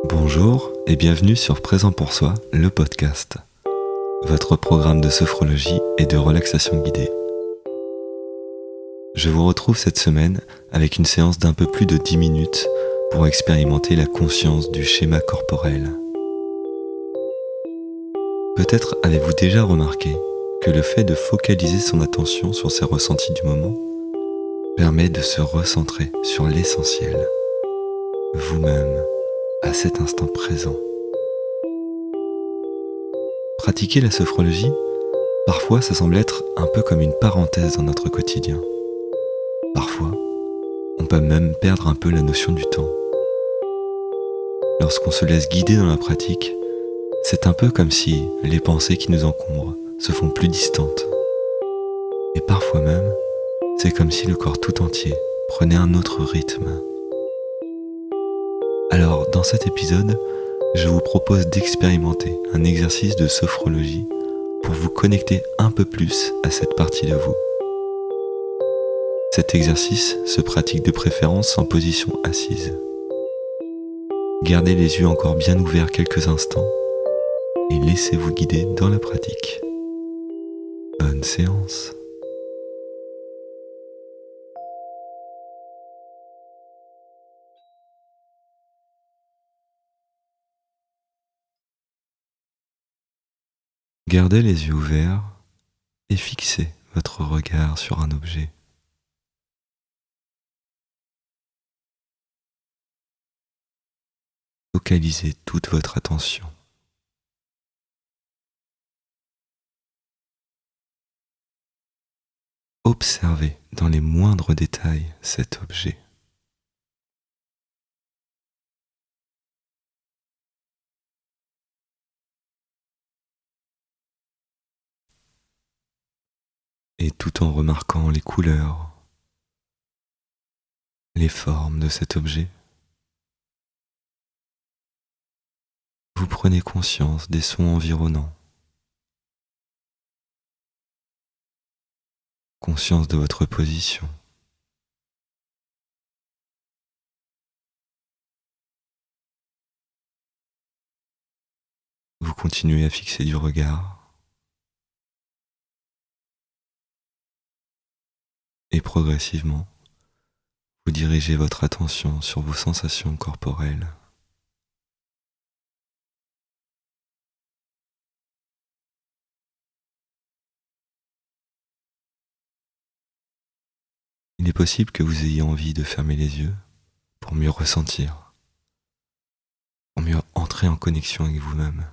Bonjour et bienvenue sur Présent pour soi, le podcast, votre programme de sophrologie et de relaxation guidée. Je vous retrouve cette semaine avec une séance d'un peu plus de 10 minutes pour expérimenter la conscience du schéma corporel. Peut-être avez-vous déjà remarqué que le fait de focaliser son attention sur ses ressentis du moment permet de se recentrer sur l'essentiel, vous-même, à cet instant présent. Pratiquer la sophrologie, parfois ça semble être un peu comme une parenthèse dans notre quotidien. Parfois, on peut même perdre un peu la notion du temps. Lorsqu'on se laisse guider dans la pratique, c'est un peu comme si les pensées qui nous encombrent se font plus distantes. Et parfois même, c'est comme si le corps tout entier prenait un autre rythme. Alors, dans cet épisode, je vous propose d'expérimenter un exercice de sophrologie pour vous connecter un peu plus à cette partie de vous. Cet exercice se pratique de préférence en position assise. Gardez les yeux encore bien ouverts quelques instants et laissez-vous guider dans la pratique. Bonne séance. Gardez les yeux ouverts et fixez votre regard sur un objet. Focalisez toute votre attention. Observez dans les moindres détails cet objet. Et tout en remarquant les couleurs, les formes de cet objet, vous prenez conscience des sons environnants, conscience de votre position. Vous continuez à fixer du regard et progressivement, vous dirigez votre attention sur vos sensations corporelles. Il est possible que vous ayez envie de fermer les yeux pour mieux ressentir, pour mieux entrer en connexion avec vous-même.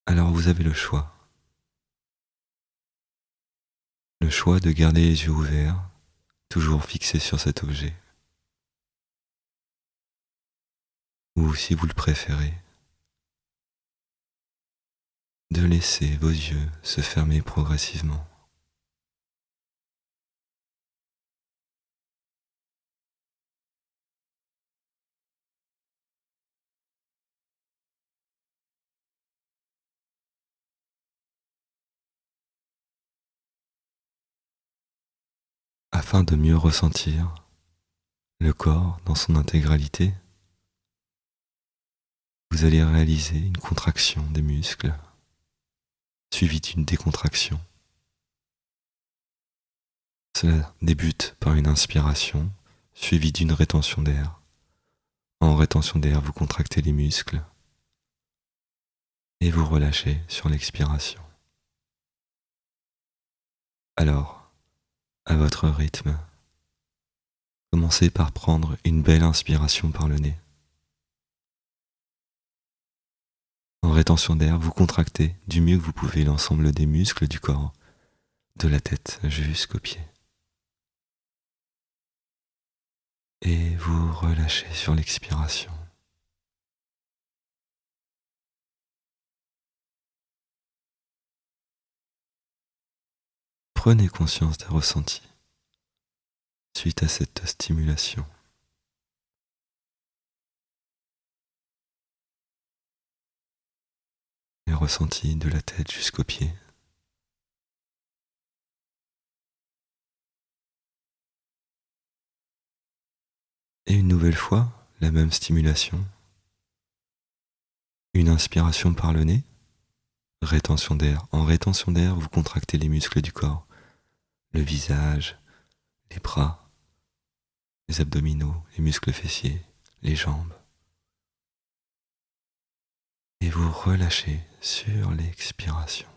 Alors vous avez le choix de garder les yeux ouverts, toujours fixés sur cet objet, ou si vous le préférez, de laisser vos yeux se fermer progressivement. Afin de mieux ressentir le corps dans son intégralité, vous allez réaliser une contraction des muscles, suivie d'une décontraction. Cela débute par une inspiration, suivie d'une rétention d'air. En rétention d'air, vous contractez les muscles et vous relâchez sur l'expiration. Alors, à votre rythme, commencez par prendre une belle inspiration par le nez. En rétention d'air, vous contractez du mieux que vous pouvez l'ensemble des muscles du corps, de la tête jusqu'aux pieds. Et vous relâchez sur l'expiration. Prenez conscience des ressentis suite à cette stimulation. Les ressentis de la tête jusqu'aux pieds. Et une nouvelle fois, la même stimulation. Une inspiration par le nez, rétention d'air. En rétention d'air, vous contractez les muscles du corps, le visage, les bras, les abdominaux, les muscles fessiers, les jambes. Et vous relâchez sur l'expiration.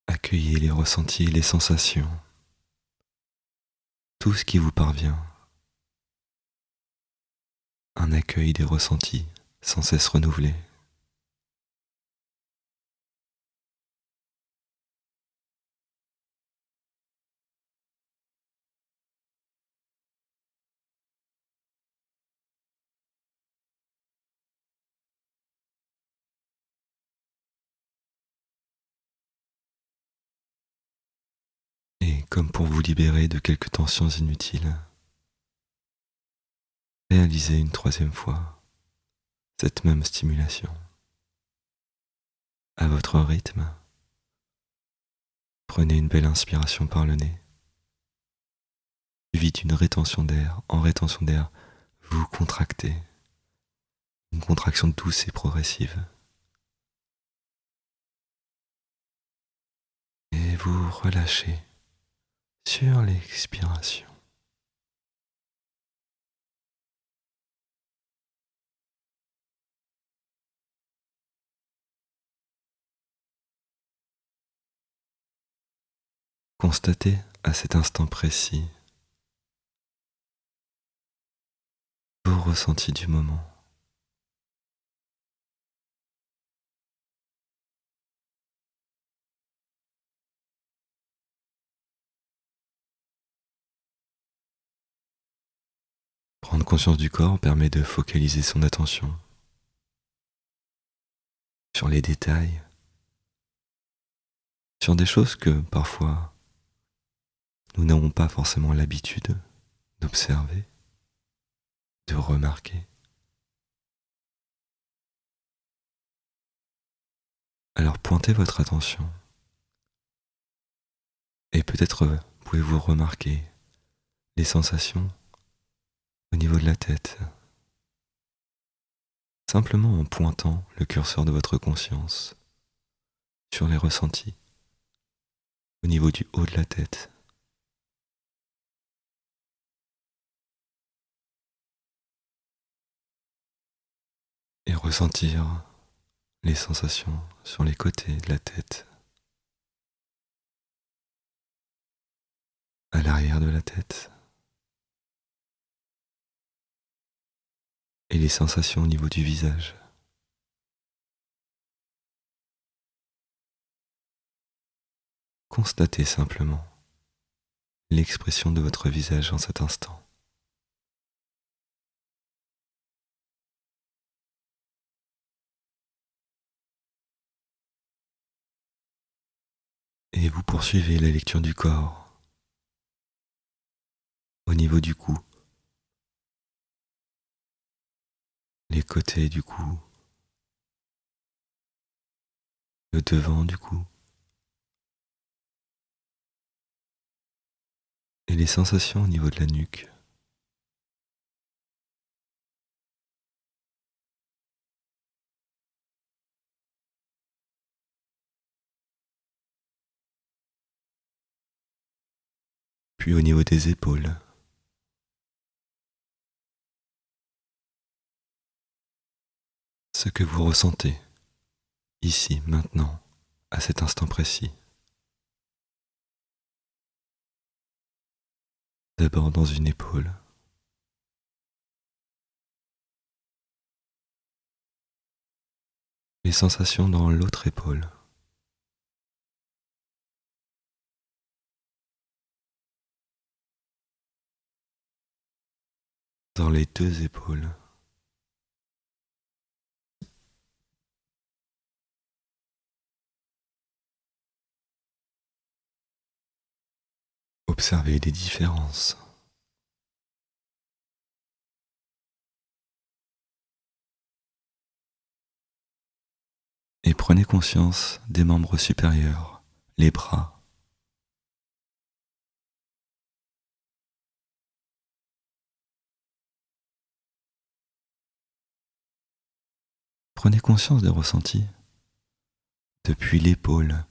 Accueillez les ressentis, les sensations, tout ce qui vous parvient. Un accueil des ressentis sans cesse renouvelé. Et comme pour vous libérer de quelques tensions inutiles, réalisez une troisième fois cette même stimulation. À votre rythme, prenez une belle inspiration par le nez, suivie d'une rétention d'air. En rétention d'air, vous contractez, une contraction douce et progressive. Et vous relâchez sur l'expiration. Constatez à cet instant précis vos ressentis du moment. Prendre conscience du corps permet de focaliser son attention sur les détails, sur des choses que parfois nous n'avons pas forcément l'habitude d'observer, de remarquer. Alors pointez votre attention et peut-être pouvez-vous remarquer les sensations au niveau de la tête, simplement en pointant le curseur de votre conscience sur les ressentis au niveau du haut de la tête. Et ressentir les sensations sur les côtés de la tête, à l'arrière de la tête, et les sensations au niveau du visage. Constatez simplement l'expression de votre visage en cet instant. Et vous poursuivez la lecture du corps au niveau du cou, les côtés du cou, le devant du cou, et les sensations au niveau de la nuque. Puis au niveau des épaules. Ce que vous ressentez, ici, maintenant, à cet instant précis. D'abord dans une épaule, les sensations dans l'autre épaule, dans les deux épaules, observez les différences. Et prenez conscience des membres supérieurs, les bras. Prenez conscience des ressentis, depuis l'épaule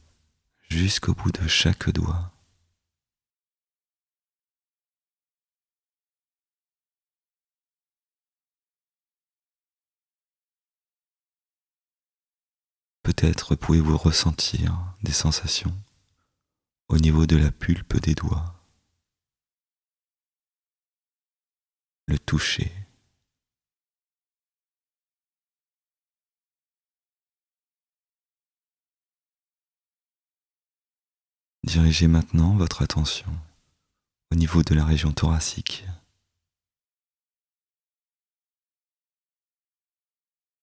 jusqu'au bout de chaque doigt. Peut-être pouvez-vous ressentir des sensations au niveau de la pulpe des doigts, le toucher. Dirigez maintenant votre attention au niveau de la région thoracique.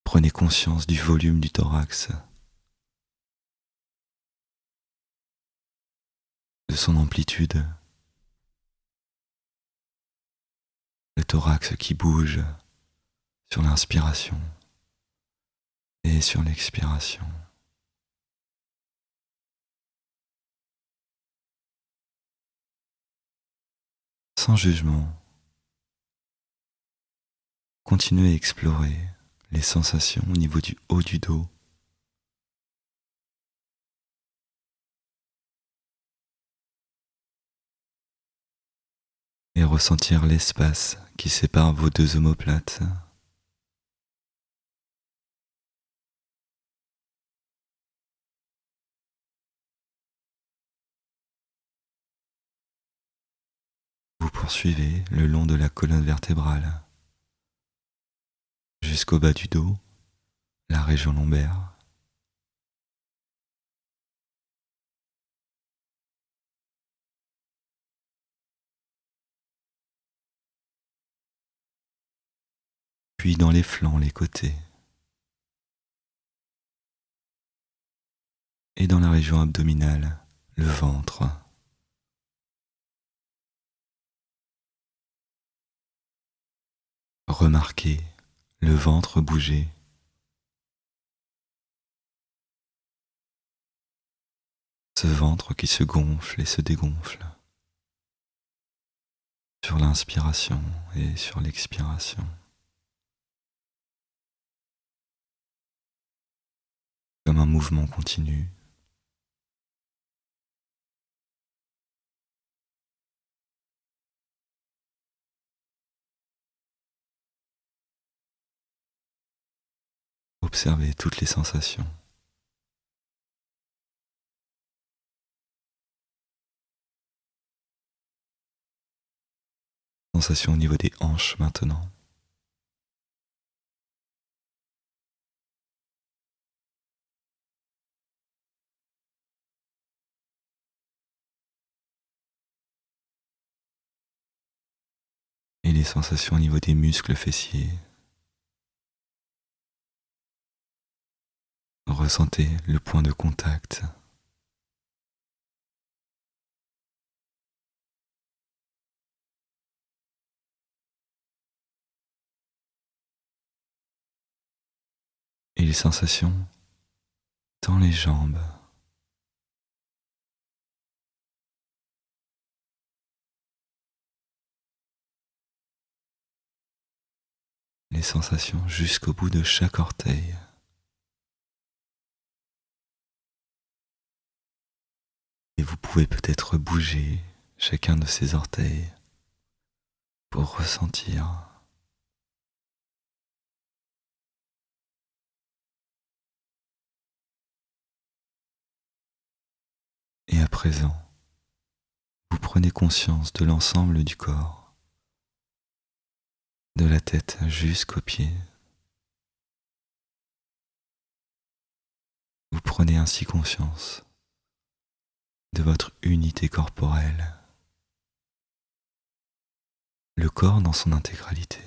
Prenez conscience du volume du thorax, de son amplitude, le thorax qui bouge sur l'inspiration et sur l'expiration. Sans jugement, continuez à explorer les sensations au niveau du haut du dos, et ressentir l'espace qui sépare vos deux omoplates. Vous poursuivez le long de la colonne vertébrale jusqu'au bas du dos, la région lombaire. Puis dans les flancs, les côtés, et dans la région abdominale, le ventre. Remarquez le ventre bouger. Ce ventre qui se gonfle et se dégonfle sur l'inspiration et sur l'expiration. Comme un mouvement continu. Observez toutes les sensations. Sensations au niveau des hanches maintenant. Et les sensations au niveau des muscles fessiers. Ressentez le point de contact. Et les sensations dans les jambes. Les sensations jusqu'au bout de chaque orteil. Et vous pouvez peut-être bouger chacun de ces orteils pour ressentir. Et à présent, vous prenez conscience de l'ensemble du corps, de la tête jusqu'aux pieds. Vous prenez ainsi conscience de votre unité corporelle, le corps dans son intégralité.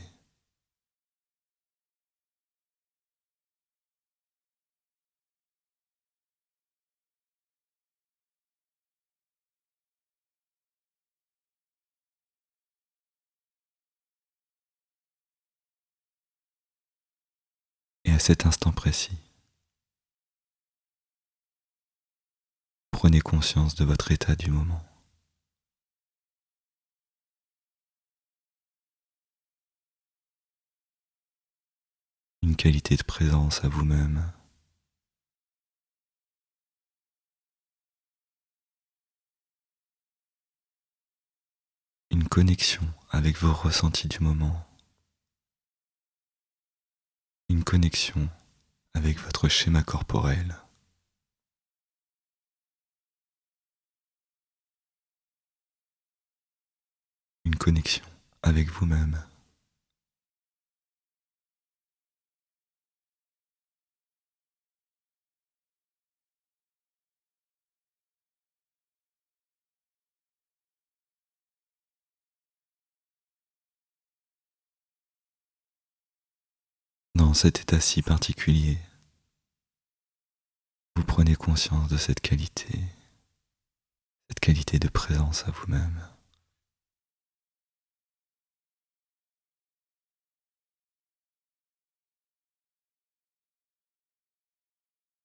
Et à cet instant précis, prenez conscience de votre état du moment. Une qualité de présence à vous-même. Une connexion avec vos ressentis du moment. Une connexion avec votre schéma corporel. Une connexion avec vous-même. Dans cet état si particulier, vous prenez conscience de cette qualité de présence à vous-même.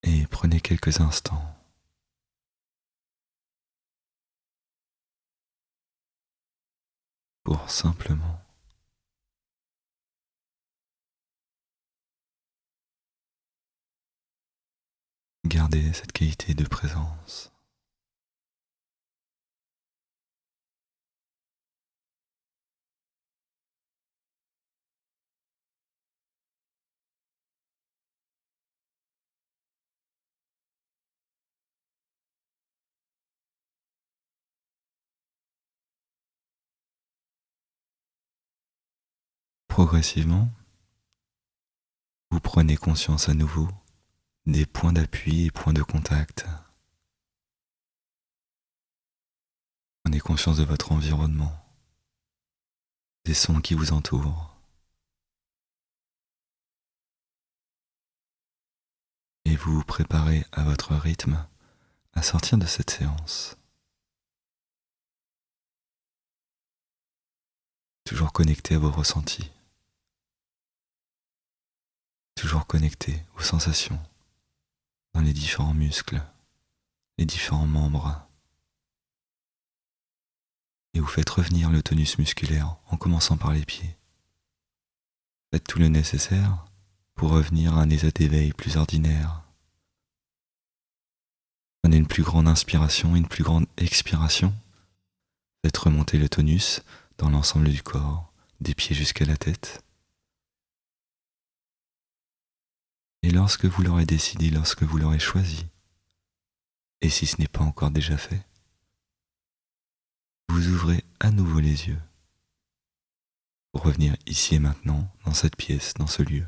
Et prenez quelques instants pour simplement garder cette qualité de présence. Progressivement, vous prenez conscience à nouveau des points d'appui et points de contact. Prenez conscience de votre environnement, des sons qui vous entourent. Et vous vous préparez à votre rythme à sortir de cette séance. Toujours connecté à vos ressentis. Toujours connecté aux sensations dans les différents muscles, les différents membres. Et vous faites revenir le tonus musculaire en commençant par les pieds. Faites tout le nécessaire pour revenir à un état d'éveil plus ordinaire. Prenez une plus grande inspiration et une plus grande expiration. Faites remonter le tonus dans l'ensemble du corps, des pieds jusqu'à la tête. Et lorsque vous l'aurez décidé, lorsque vous l'aurez choisi, et si ce n'est pas encore déjà fait, vous ouvrez à nouveau les yeux pour revenir ici et maintenant, dans cette pièce, dans ce lieu.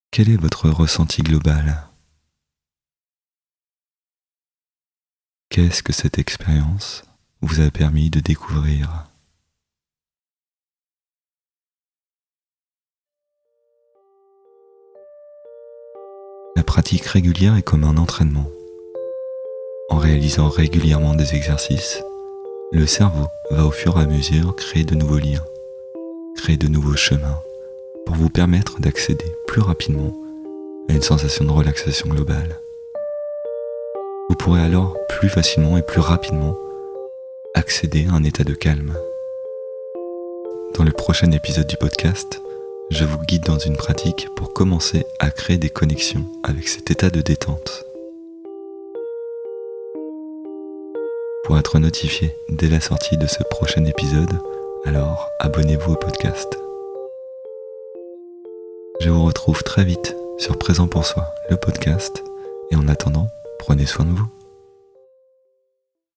Quel est votre ressenti global ? Qu'est-ce que cette expérience vous a permis de découvrir ? La pratique régulière est comme un entraînement. En réalisant régulièrement des exercices, le cerveau va au fur et à mesure créer de nouveaux liens, créer de nouveaux chemins pour vous permettre d'accéder plus rapidement à une sensation de relaxation globale. Vous pourrez alors plus facilement et plus rapidement accéder à un état de calme. Dans le prochain épisode du podcast, je vous guide dans une pratique pour commencer à créer des connexions avec cet état de détente. Pour être notifié dès la sortie de ce prochain épisode, alors abonnez-vous au podcast. Je vous retrouve très vite sur Présent pour Soi, le podcast, et en attendant, prenez soin de vous.